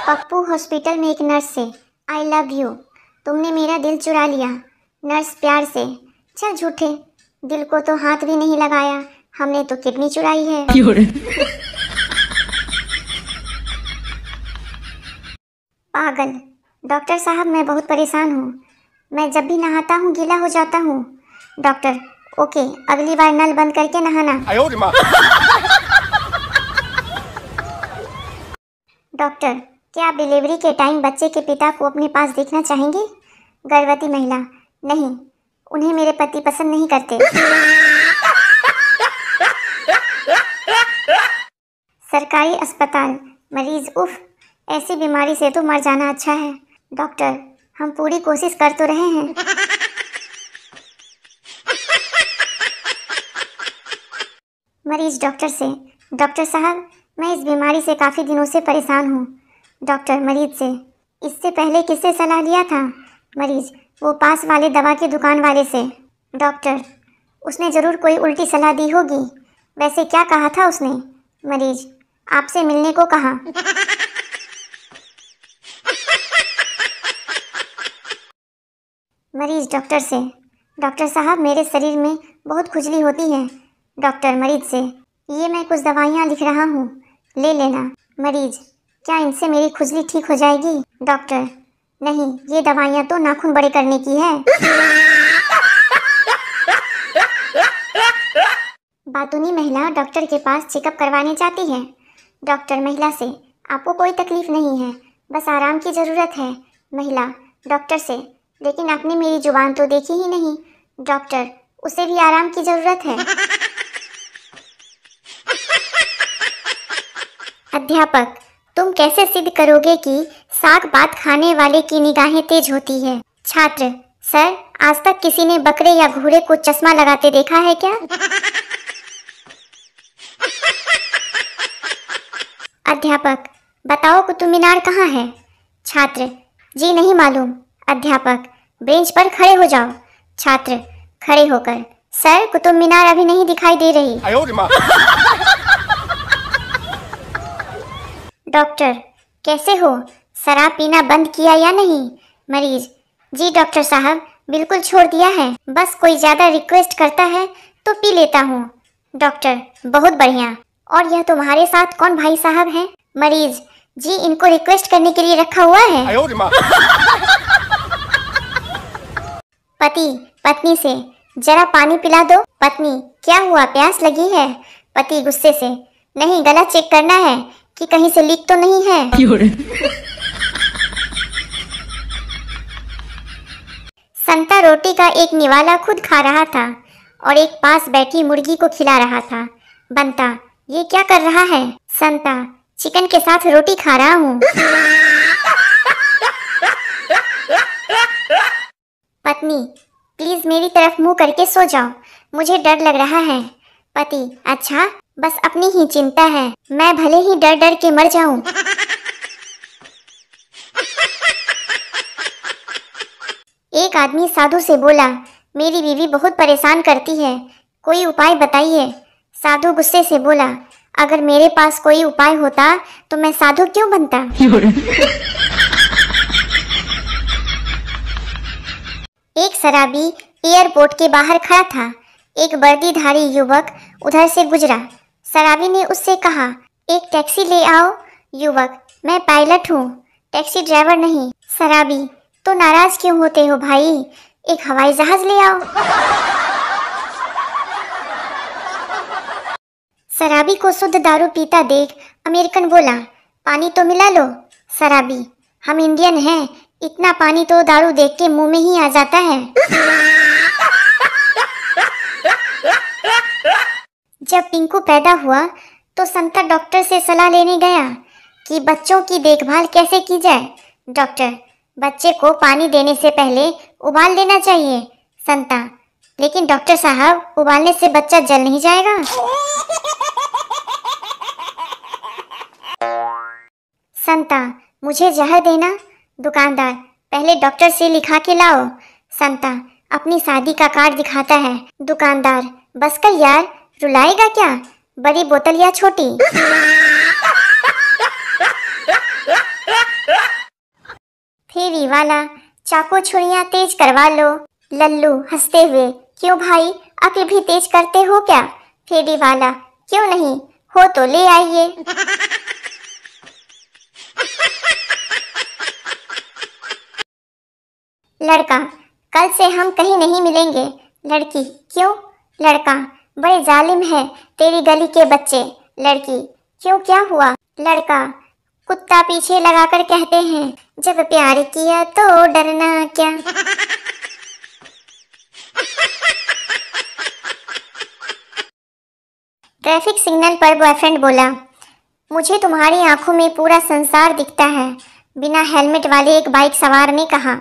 Pappu hospital में एक nurse से, आई लव यू, तुमने मेरा दिल चुरा लिया। नर्स प्यार से, चल झूठे, दिल को तो हाथ भी नहीं लगाया, हमने तो किडनी चुराई है। पागल, डॉक्टर साहब मैं बहुत परेशान हूँ, मैं जब भी नहाता हूँ गीला हो जाता हूँ। डॉक्टर, ओके, अगली बार नल बंद करके नहाना। डॉक्टर, क्या आप डिलीवरी के टाइम बच्चे के पिता को अपने पास देखना चाहेंगे? गर्भवती महिला, नहीं, उन्हें मेरे पति पसंद नहीं करते। सरकारी अस्पताल, मरीज, उफ, ऐसी बीमारी से तो मर जाना अच्छा है। डॉक्टर, हम पूरी कोशिश कर तो रहे हैं। मरीज डॉक्टर से, डॉक्टर साहब मैं इस बीमारी से काफ़ी दिनों से परेशान हूँ। डॉक्टर मरीज से, इससे पहले किससे सलाह लिया था? मरीज, वो पास वाले दवा की दुकान वाले से। डॉक्टर, उसने ज़रूर कोई उल्टी सलाह दी होगी, वैसे क्या कहा था उसने? मरीज, आपसे मिलने को कहा। मरीज डॉक्टर से, डॉक्टर साहब मेरे शरीर में बहुत खुजली होती है। डॉक्टर मरीज से, ये मैं कुछ दवाइयाँ लिख रहा हूँ, ले लेना। मरीज, क्या इनसे मेरी खुजली ठीक हो जाएगी? डॉक्टर, नहीं, ये दवाइयाँ तो नाखून बड़े करने की है। बातूनी महिला डॉक्टर के पास चेकअप करवाने जाती है। डॉक्टर महिला से, आपको कोई तकलीफ नहीं है, बस आराम की ज़रूरत है। महिला डॉक्टर से, लेकिन आपने मेरी जुबान तो देखी ही नहीं। डॉक्टर, उसे भी आराम की ज़रूरत है। अध्यापक, तुम कैसे सिद्ध करोगे कि साग पात खाने वाले की निगाहें तेज होती है? छात्र, सर, आज तक किसी ने बकरे या घोड़े को चश्मा लगाते देखा है क्या? अध्यापक, बताओ कुतुब मीनार कहाँ है? छात्र, जी नहीं मालूम। अध्यापक, बेंच पर खड़े हो जाओ। छात्र खड़े होकर, सर कुतुब मीनार अभी नहीं दिखाई दे रही। डॉक्टर, कैसे हो? शराब पीना बंद किया या नहीं? मरीज, जी डॉक्टर साहब, बिल्कुल छोड़ दिया है, बस कोई ज़्यादा रिक्वेस्ट करता है तो पी लेता हूँ। डॉक्टर, बहुत बढ़िया, और यह तुम्हारे साथ कौन भाई साहब हैं? मरीज, जी इनको रिक्वेस्ट करने के लिए रखा हुआ है। पति पत्नी से, जरा पानी पिला दो। पत्नी, क्या हुआ, प्यास लगी है? पति गुस्से से, नहीं, गला चेक करना है कि कहीं से लीक तो नहीं है। संता रोटी का एक निवाला खुद खा रहा था और एक पास बैठी मुर्गी को खिला रहा था। बंता, ये क्या कर रहा है? संता, चिकन के साथ रोटी खा रहा हूँ। पत्नी, प्लीज मेरी तरफ मुंह करके सो जाओ, मुझे डर लग रहा है। पति, अच्छा, बस अपनी ही चिंता है, मैं भले ही डर डर के मर जाऊं। एक आदमी साधु से बोला, मेरी बीवी बहुत परेशान करती है, कोई उपाय बताइए। साधु गुस्से से बोला, अगर मेरे पास कोई उपाय होता तो मैं साधु क्यों बनता। एक शराबी एयरपोर्ट के बाहर खड़ा था। एक वर्दीधारी युवक उधर से गुजरा। शराबी ने उससे कहा, एक टैक्सी ले आओ। युवक, मैं पायलट हूँ, टैक्सी ड्राइवर नहीं। शराबी, तो नाराज क्यों होते हो भाई, एक हवाई जहाज ले आओ। शराबी को शुद्ध दारू पीता देख अमेरिकन बोला, पानी तो मिला लो। शराबी, हम इंडियन हैं, इतना पानी तो दारू देख के मुंह में ही आ जाता है। जब पिंकू पैदा हुआ तो संता डॉक्टर से सलाह लेने गया कि बच्चों की देखभाल कैसे की जाए। डॉक्टर, बच्चे को पानी देने से पहले उबाल देना चाहिए। संता, लेकिन डॉक्टर साहब, उबालने से बच्चा जल नहीं जाएगा। संता, मुझे जहर देना। दुकानदार, पहले डॉक्टर से लिखा के लाओ। संता अपनी शादी का कार्ड दिखाता है। दुकानदार, बस कर यार, रुलाएगा क्या, बड़ी बोतल या छोटी। फेरी वाला, चाकू छुरियां तेज करवा लो। लल्लू हंसते हुए, क्यों भाई, अक्ल भी तेज करते हो क्या? फेरी वाला, क्यों नहीं, हो तो ले आइए। लड़का, कल से हम कहीं नहीं मिलेंगे। लड़की, क्यों? लड़का, बड़े जालिम है तेरी गली के बच्चे। लड़की, क्यों, क्या हुआ? लड़का, कुत्ता पीछे लगाकर कहते हैं, जब प्यार किया तो डरना क्या। ट्रैफिक सिग्नल पर बॉयफ्रेंड बोला, मुझे तुम्हारी आंखों में पूरा संसार दिखता है। बिना हेलमेट वाले एक बाइक सवार ने कहा,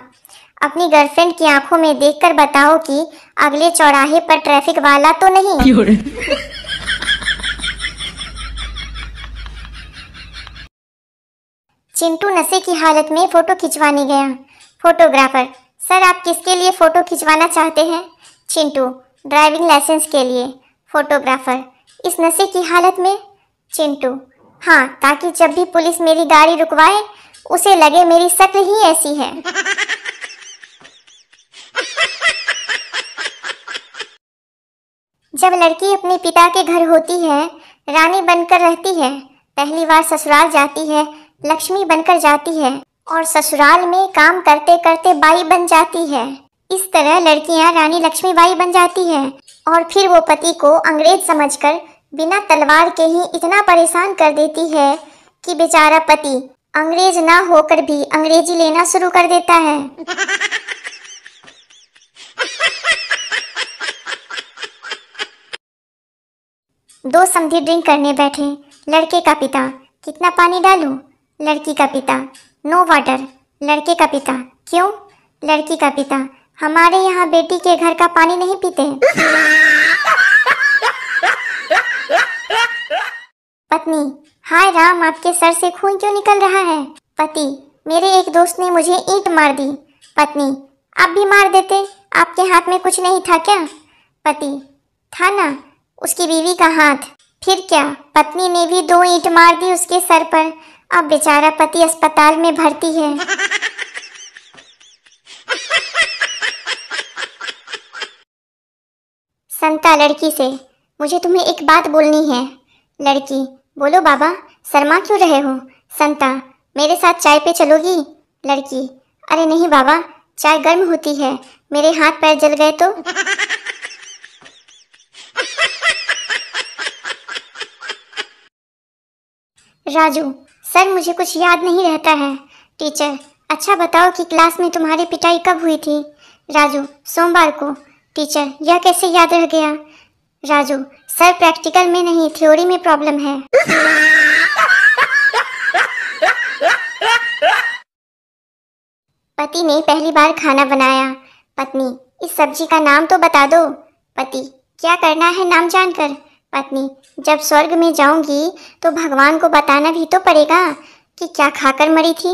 अपनी गर्लफ्रेंड की आंखों में देखकर बताओ कि अगले चौराहे पर ट्रैफिक वाला तो नहीं। चिंटू नशे की हालत में फोटो खिंचवाने गया। फोटोग्राफर, सर आप किसके लिए फोटो खिंचवाना चाहते हैं? चिंटू, ड्राइविंग लाइसेंस के लिए। फोटोग्राफर, इस नशे की हालत में? चिंटू, हाँ, ताकि जब भी पुलिस मेरी गाड़ी रुकवाए उसे लगे मेरी शक्ल ही ऐसी है। जब लड़की अपने पिता के घर होती है, रानी बनकर रहती है, पहली बार ससुराल जाती है, लक्ष्मी बनकर जाती है और ससुराल में काम करते करते बाई बन जाती है। इस तरह लड़कियां रानी लक्ष्मीबाई बन जाती हैं और फिर वो पति को अंग्रेज समझकर बिना तलवार के ही इतना परेशान कर देती है कि बेचारा पति अंग्रेज ना होकर भी अंग्रेजी लेना शुरू कर देता है। दो समधी ड्रिंक करने बैठे। लड़के का पिता, कितना पानी डालूं? लड़की का पिता, नो वाटर। लड़के का पिता, क्यों? लड़की का पिता, हमारे यहाँ बेटी के घर का पानी नहीं पीते। पत्नी, हाय राम, आपके सर से खून क्यों निकल रहा है? पति, मेरे एक दोस्त ने मुझे ईंट मार दी। पत्नी, आप भी मार देते, आपके हाथ में कुछ नहीं था क्या? पति, था ना, उसकी बीवी का हाथ। फिर क्या, पत्नी ने भी 2 ईंट मार दी उसके सर पर। अब बेचारा पति अस्पताल में भर्ती है। संता लड़की से, मुझे तुम्हें एक बात बोलनी है। लड़की, बोलो बाबा, शर्मा क्यों रहे हो? संता, मेरे साथ चाय पे चलोगी? लड़की, अरे नहीं बाबा, चाय गर्म होती है, मेरे हाथ पैर जल गए तो। राजू, सर मुझे कुछ याद नहीं रहता है। टीचर, अच्छा बताओ कि क्लास में तुम्हारी पिटाई कब हुई थी? राजू, सोमवार को। टीचर, यह कैसे याद रह गया? राजू, सर प्रैक्टिकल में नहीं, थ्योरी में प्रॉब्लम है। पति ने पहली बार खाना बनाया। पत्नी, इस सब्जी का नाम तो बता दो। पति, क्या करना है नाम जानकर? पत्नी, जब स्वर्ग में जाऊंगी तो भगवान को बताना भी तो पड़ेगा कि क्या खाकर मरी थी।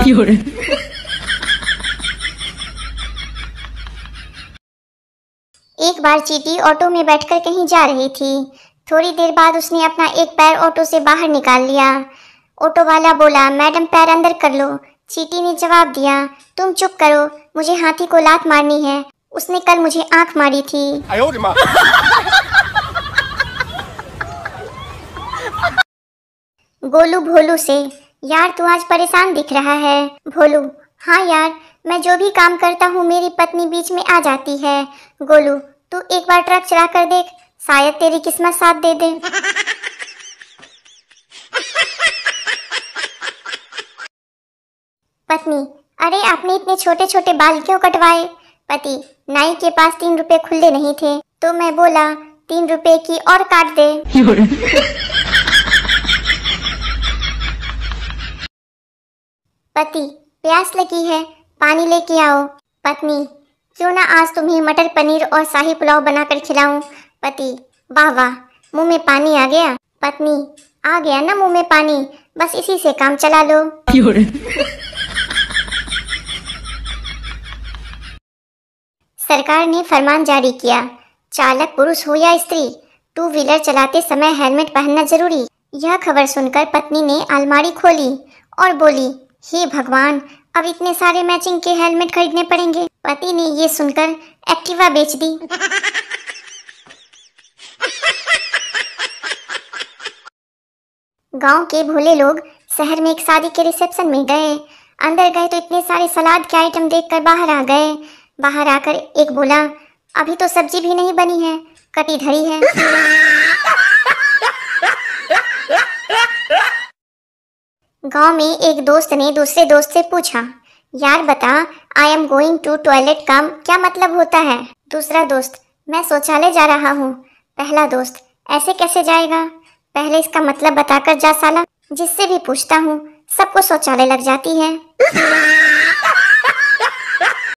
एक बार चींटी ऑटो में बैठकर कहीं जा रही थी। थोड़ी देर बाद उसने अपना एक पैर ऑटो से बाहर निकाल लिया। ऑटो वाला बोला, मैडम पैर अंदर कर लो। चींटी ने जवाब दिया, तुम चुप करो, मुझे हाथी को लात मारनी है, उसने कल मुझे आंख मारी थी। गोलू भोलू से, यार तू आज परेशान दिख रहा है। भोलू, हाँ यार, मैं जो भी काम करता हूँ मेरी पत्नी बीच में आ जाती है। गोलू, तू एक बार ट्रक चला कर देख, शायद तेरी किस्मत साथ दे दे। पत्नी, अरे आपने इतने छोटे छोटे बाल क्यों कटवाए? पति, नाई के पास 3 रुपए खुले नहीं थे तो मैं बोला 3 रुपए की और काट दे। पति, प्यास लगी है, पानी लेके आओ। पत्नी, क्यों ना आज तुम्हें मटर पनीर और शाही पुलाव बनाकर खिलाऊं। पति, वाह वाह, मुंह में पानी आ गया। पत्नी, आ गया ना मुंह में पानी, बस इसी से काम चला लो। सरकार ने फरमान जारी किया, चालक पुरुष हो या स्त्री, 2 व्हीलर चलाते समय हेलमेट पहनना जरूरी। यह खबर सुनकर पत्नी ने अलमारी खोली और बोली, हे भगवान, अब इतने सारे मैचिंग के हेलमेट खरीदने पड़ेंगे। पति ने ये सुनकर एक्टिवा बेच दी। गांव के भोले लोग शहर में एक शादी के रिसेप्शन में गए। अंदर गए तो इतने सारे सलाद के आइटम देखकर बाहर आ गए। बाहर आकर एक बोला, अभी तो सब्जी भी नहीं बनी है, कटी धरी है। गांव में एक दोस्त ने दूसरे दोस्त से पूछा, यार बता, I am going to toilet का क्या मतलब होता है? दूसरा दोस्त, मैं शौचालय जा रहा हूँ। पहला दोस्त, ऐसे कैसे जाएगा? पहले इसका मतलब बताकर जा साला, जिससे भी पूछता हूँ सबको शौचालय लग जाती है।